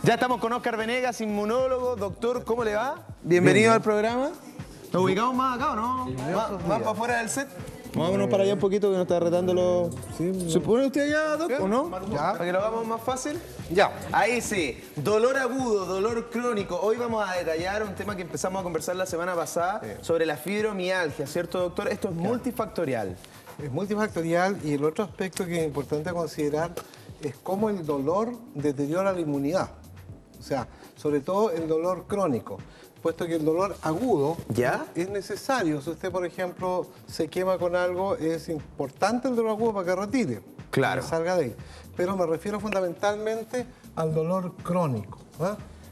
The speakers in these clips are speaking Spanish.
Ya estamos con Óscar Venegas, inmunólogo. Doctor, ¿cómo le va? Bienvenido al programa. ¿Nos ubicamos más acá o no? ¿Más para afuera del set? Vámonos para allá un poquito que nos está retando los... ¿Se pone usted allá, Doc, o no? Ya. ¿Para que lo hagamos más fácil? Ya. Ahí sí. Dolor agudo, dolor crónico. Hoy vamos a detallar un tema que empezamos a conversar la semana pasada sobre la fibromialgia, ¿cierto, doctor? Esto es multifactorial. Es multifactorial y el otro aspecto que es importante considerar es cómo el dolor deteriora la inmunidad. O sea, sobre todo el dolor crónico, puesto que el dolor agudo es necesario. Si usted, por ejemplo, se quema con algo, es importante el dolor agudo para que retire, para que salga de ahí. Pero me refiero fundamentalmente al dolor crónico.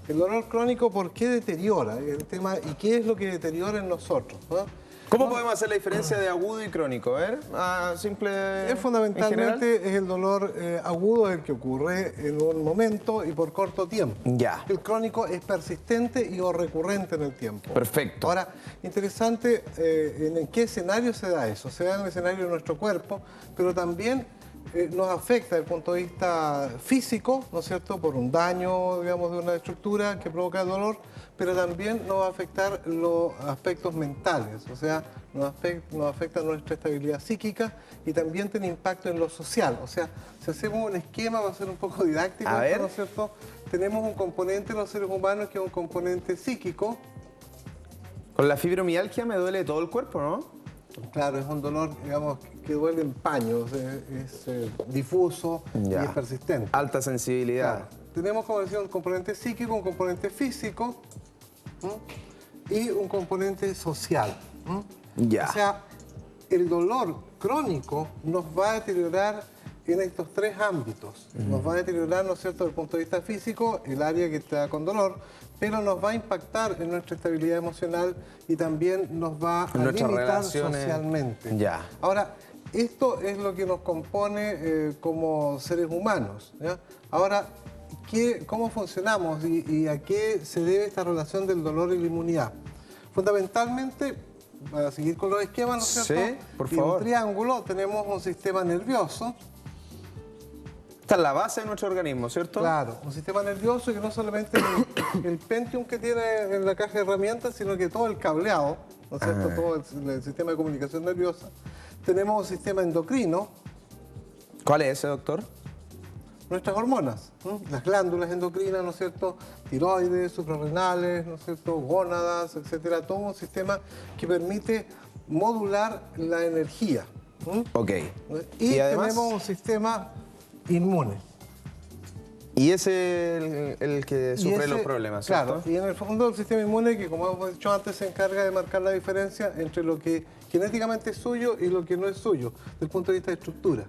El dolor crónico, ¿por qué deteriora? El tema, ¿y qué es lo que deteriora en nosotros? ¿Cómo podemos hacer la diferencia de agudo y crónico? A ver, simple. Es fundamentalmente es el dolor agudo el que ocurre en un momento y por corto tiempo. Ya. El crónico es persistente y o recurrente en el tiempo. Perfecto. Ahora, interesante en qué escenario se da eso. Se da en el escenario de nuestro cuerpo, pero también nos afecta desde el punto de vista físico, ¿no es cierto?, por un daño, digamos, de una estructura que provoca el dolor, pero también nos va a afectar los aspectos mentales, o sea, nos afecta nuestra estabilidad psíquica y también tiene impacto en lo social. O sea, si hacemos un esquema, va a ser un poco didáctico, ¿no es cierto? Tenemos un componente en los seres humanos que es un componente psíquico. Con la fibromialgia me duele todo el cuerpo, ¿no? Claro, es un dolor, digamos, que duele en paños, es difuso y es persistente. Alta sensibilidad. Claro. Tenemos, como decía, un componente psíquico, un componente físico y un componente social. O sea, el dolor crónico nos va a deteriorar en estos tres ámbitos. Nos va a deteriorar, ¿no es cierto?, desde el punto de vista físico, el área que está con dolor, pero nos va a impactar en nuestra estabilidad emocional y también nos va a limitar socialmente. Ahora, esto es lo que nos compone como seres humanos. Ahora, ¿cómo funcionamos y a qué se debe esta relación del dolor y la inmunidad? Fundamentalmente, para seguir con los esquemas, ¿no es cierto? Sí, por favor. En un triángulo tenemos un sistema nervioso. Esta es la base de nuestro organismo, ¿cierto? Claro, un sistema nervioso que no solamente el Pentium que tiene en la caja de herramientas, sino que todo el cableado, ¿no es cierto? Todo el sistema de comunicación nerviosa. Tenemos un sistema endocrino. ¿Cuál es ese, doctor? Nuestras hormonas, las glándulas endocrinas, ¿no es cierto? Tiroides, suprarrenales, ¿no es cierto? Gónadas, etcétera. Todo un sistema que permite modular la energía. Ok. Y además tenemos un sistema inmune. Y ese es el que sufre los problemas, ¿cierto? Claro, y en el fondo el sistema inmune que, como hemos dicho antes, se encarga de marcar la diferencia entre lo que genéticamente es suyo y lo que no es suyo, desde el punto de vista de estructura.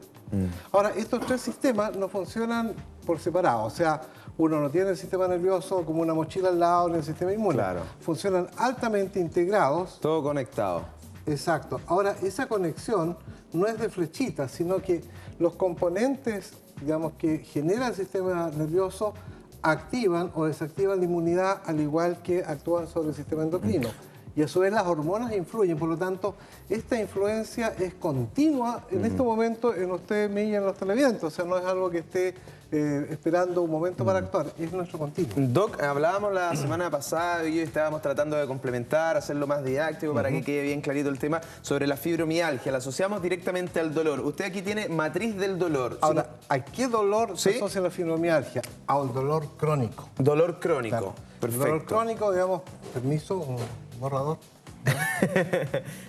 Ahora, estos tres sistemas no funcionan por separado, o sea, uno no tiene el sistema nervioso como una mochila al lado ni el sistema inmune. Claro. Funcionan altamente integrados. Todo conectado. Exacto. Ahora, esa conexión no es de flechita, sino que los componentes, digamos, que genera el sistema nervioso activan o desactivan la inmunidad al igual que actúan sobre el sistema endocrino. Y a su vez las hormonas influyen, por lo tanto, esta influencia es continua en este momento en usted, mí y en los televidentes. O sea, no es algo que esté esperando un momento para actuar, es nuestro continuo. Doc, hablábamos la semana pasada y hoy estábamos tratando de complementar, hacerlo más didáctico para que quede bien clarito el tema sobre la fibromialgia. La asociamos directamente al dolor. Usted aquí tiene matriz del dolor. Ahora, ¿a qué dolor se asocia la fibromialgia? Al dolor crónico. Dolor crónico. Claro. Perfecto. El dolor crónico, digamos, permiso, un borrador.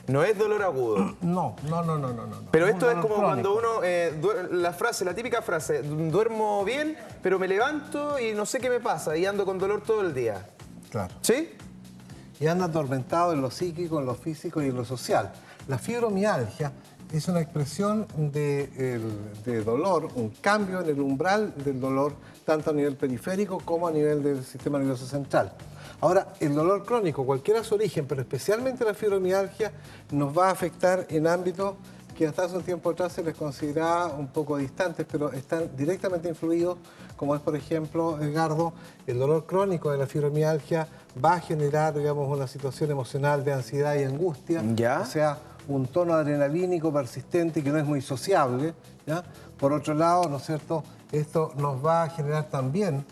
No es dolor agudo. No. Pero esto es como crónico. Cuando uno, la típica frase, duermo bien, pero me levanto y no sé qué me pasa y ando con dolor todo el día. Claro. ¿Sí? Y anda atormentado en lo psíquico, en lo físico y en lo social. La fibromialgia es una expresión de dolor, un cambio en el umbral del dolor, tanto a nivel periférico como a nivel del sistema nervioso central. Ahora, el dolor crónico, cualquiera su origen, pero especialmente la fibromialgia, nos va a afectar en ámbitos que hasta hace un tiempo atrás se les consideraba un poco distantes, pero están directamente influidos, como es, por ejemplo, Edgardo, el dolor crónico de la fibromialgia va a generar, digamos, una situación emocional de ansiedad y angustia, o sea, un tono adrenalínico persistente que no es muy sociable, ¿ya? Por otro lado, ¿no es cierto?, esto nos va a generar también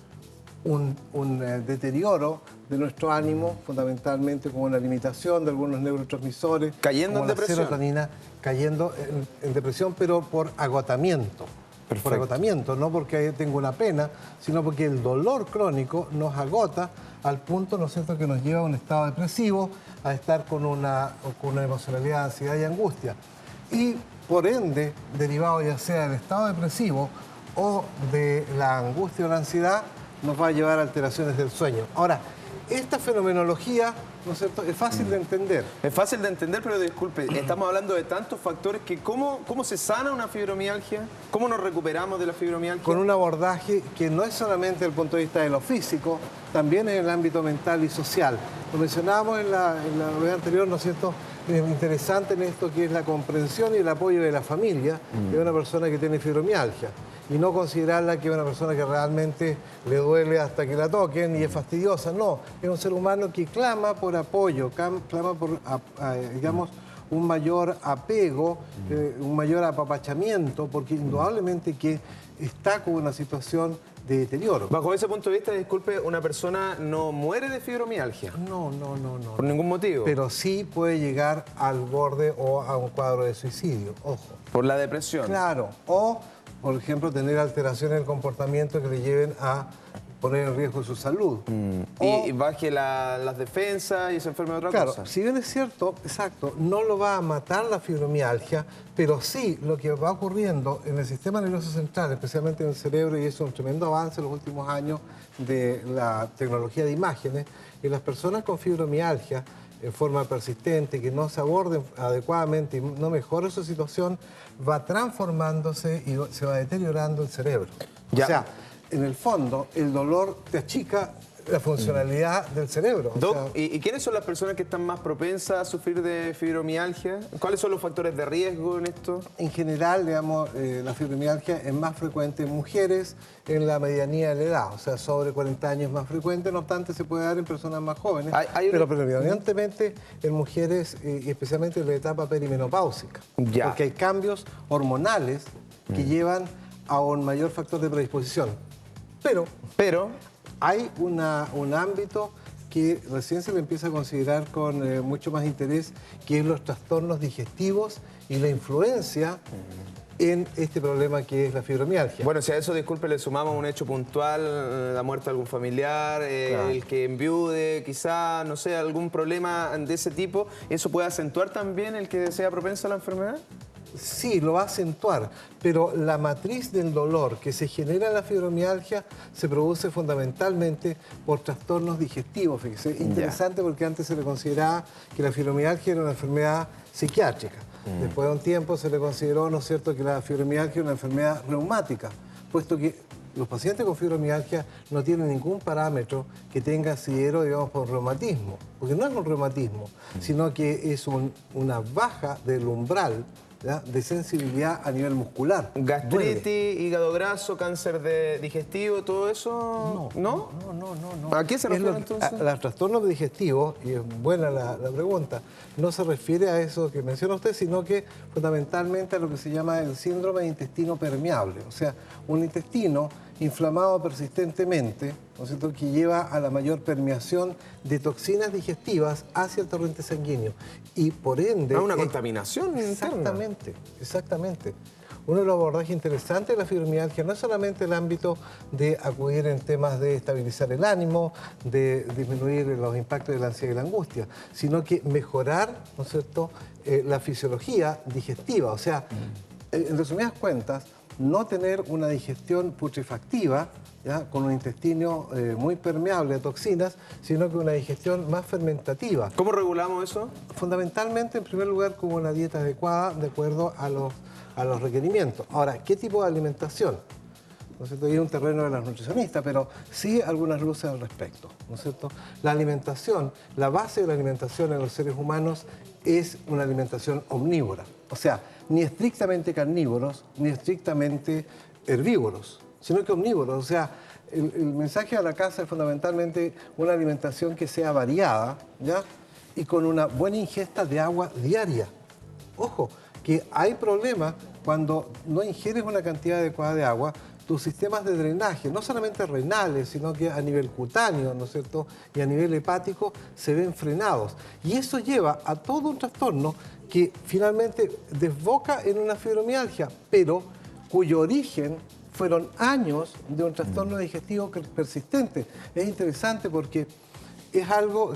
deterioro de nuestro ánimo, fundamentalmente con una limitación de algunos neurotransmisores. Cayendo en depresión. Serotonina, cayendo en depresión, pero por agotamiento. Perfecto. Por agotamiento, no porque tengo una pena, sino porque el dolor crónico nos agota al punto, ¿no es cierto?, que nos lleva a un estado depresivo, a estar con una emocionalidad de ansiedad y angustia. Y por ende, derivado ya sea del estado depresivo o de la angustia o la ansiedad, nos va a llevar a alteraciones del sueño. Ahora, esta fenomenología, ¿no es cierto?, es fácil de entender. Es fácil de entender, pero disculpe, estamos hablando de tantos factores que ¿cómo se sana una fibromialgia? ¿Cómo nos recuperamos de la fibromialgia? Con un abordaje que no es solamente desde el punto de vista de lo físico, también en el ámbito mental y social. Lo mencionábamos en la vez anterior, ¿no es cierto?, es interesante en esto que es la comprensión y el apoyo de la familia de una persona que tiene fibromialgia. Y no considerarla que es una persona que realmente le duele hasta que la toquen y es fastidiosa. No, es un ser humano que clama por apoyo, clama por, digamos, un mayor apego, un mayor apapachamiento, porque indudablemente que está con una situación de deterioro. Bajo ese punto de vista, disculpe, ¿una persona no muere de fibromialgia? No. ¿Por ningún motivo? Pero sí puede llegar al borde o a un cuadro de suicidio, ojo. ¿Por la depresión? Claro, o por ejemplo tener alteraciones del comportamiento que le lleven a poner en riesgo su salud. Y baje las defensas y se enferme de otra cosa. Claro, si bien es cierto, exacto, no lo va a matar la fibromialgia, pero sí lo que va ocurriendo en el sistema nervioso central, especialmente en el cerebro, y eso es un tremendo avance en los últimos años de la tecnología de imágenes, y las personas con fibromialgia en forma persistente, que no se aborden adecuadamente y no mejore su situación, va transformándose y se va deteriorando el cerebro. Ya. O sea, en el fondo, el dolor te achica la funcionalidad del cerebro. Doc, o sea, ¿y quiénes son las personas que están más propensas a sufrir de fibromialgia? ¿Cuáles son los factores de riesgo en esto? en general, digamos, la fibromialgia es más frecuente en mujeres en la medianía de la edad, o sea, sobre 40 años más frecuente, no obstante se puede dar en personas más jóvenes, pero predominantemente en mujeres y especialmente en la etapa perimenopáusica, Ya. porque hay cambios hormonales que llevan a un mayor factor de predisposición. Pero hay un ámbito que recién se le empieza a considerar con mucho más interés, que es los trastornos digestivos y la influencia en este problema que es la fibromialgia. Bueno, si a eso, disculpe, le sumamos un hecho puntual, la muerte de algún familiar, Claro. el que enviude, quizá, no sé, algún problema de ese tipo, ¿eso puede acentuar también el que sea propenso a la enfermedad? Sí, lo va a acentuar, pero la matriz del dolor que se genera en la fibromialgia se produce fundamentalmente por trastornos digestivos. Fíjese, interesante porque antes se le consideraba que la fibromialgia era una enfermedad psiquiátrica. Después de un tiempo se le consideró, ¿no es cierto?, que la fibromialgia era una enfermedad reumática, puesto que los pacientes con fibromialgia no tienen ningún parámetro que tenga asidero, digamos, por reumatismo, porque no es un reumatismo, sino que es una baja del umbral, ¿ya?, de sensibilidad a nivel muscular. Gastritis, hígado graso, cáncer digestivo, todo eso. ¿No? No. ¿A qué se refiere entonces? Los trastornos digestivos, y es buena la pregunta, no se refiere a eso que menciona usted, sino que fundamentalmente a lo que se llama el síndrome de intestino permeable. O sea, un intestino inflamado persistentemente, ¿no es cierto?, que lleva a la mayor permeación de toxinas digestivas hacia el torrente sanguíneo. Y por ende... una contaminación interna. Exactamente. Uno de los abordajes interesantes de la fibromialgia no es solamente el ámbito de acudir en temas de estabilizar el ánimo, de disminuir los impactos de la ansiedad y la angustia, sino que mejorar, ¿no es cierto?, la fisiología digestiva. O sea, en resumidas cuentas, no tener una digestión putrefactiva, ¿ya?, con un intestino muy permeable a toxinas, sino que una digestión más fermentativa. ¿Cómo regulamos eso? Fundamentalmente, en primer lugar, con una dieta adecuada de acuerdo a los requerimientos. Ahora, ¿qué tipo de alimentación? ¿No es cierto? Y es un terreno de las nutricionistas, pero sí algunas luces al respecto, ¿no es cierto? La alimentación, la base de la alimentación en los seres humanos es una alimentación omnívora. O sea, ni estrictamente carnívoros, ni estrictamente herbívoros, sino que omnívoros. O sea, el mensaje a la casa es fundamentalmente una alimentación que sea variada, ¿ya?, y con una buena ingesta de agua diaria. Ojo, que hay problemas cuando no ingieres una cantidad adecuada de agua, tus sistemas de drenaje, no solamente renales, sino que a nivel cutáneo, ¿no es cierto?, y a nivel hepático, se ven frenados. Y eso lleva a todo un trastorno que finalmente desboca en una fibromialgia, pero cuyo origen fueron años de un trastorno digestivo persistente. Es interesante porque es algo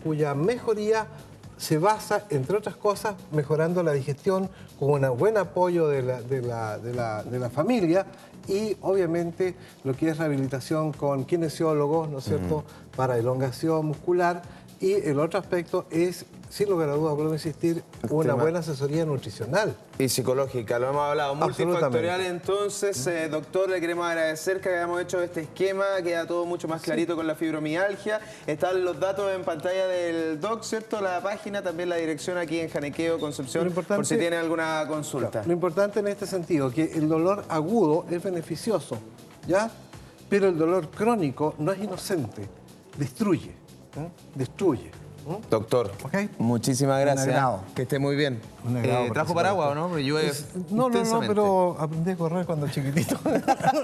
cuya mejoría se basa, entre otras cosas, mejorando la digestión con un buen apoyo de la familia y, obviamente, lo que es rehabilitación con kinesiólogos, ¿no es cierto?, para elongación muscular. Y el otro aspecto es, sin lugar a dudas, vuelvo a insistir, una buena asesoría nutricional. Y psicológica, lo hemos hablado. Multifactorial, entonces, doctor, le queremos agradecer que hayamos hecho este esquema, queda todo mucho más clarito con la fibromialgia. Están los datos en pantalla del doc, ¿cierto? La página, también la dirección aquí en Janequeo, Concepción, por si tiene alguna consulta. Claro, lo importante en este sentido, que el dolor agudo es beneficioso, ¿ya? Pero el dolor crónico no es inocente, destruye. Destruye. Doctor, muchísimas gracias. Que esté muy bien. ¿Trajo paraguas o no? Porque llueve no, pero aprendí a correr cuando chiquitito.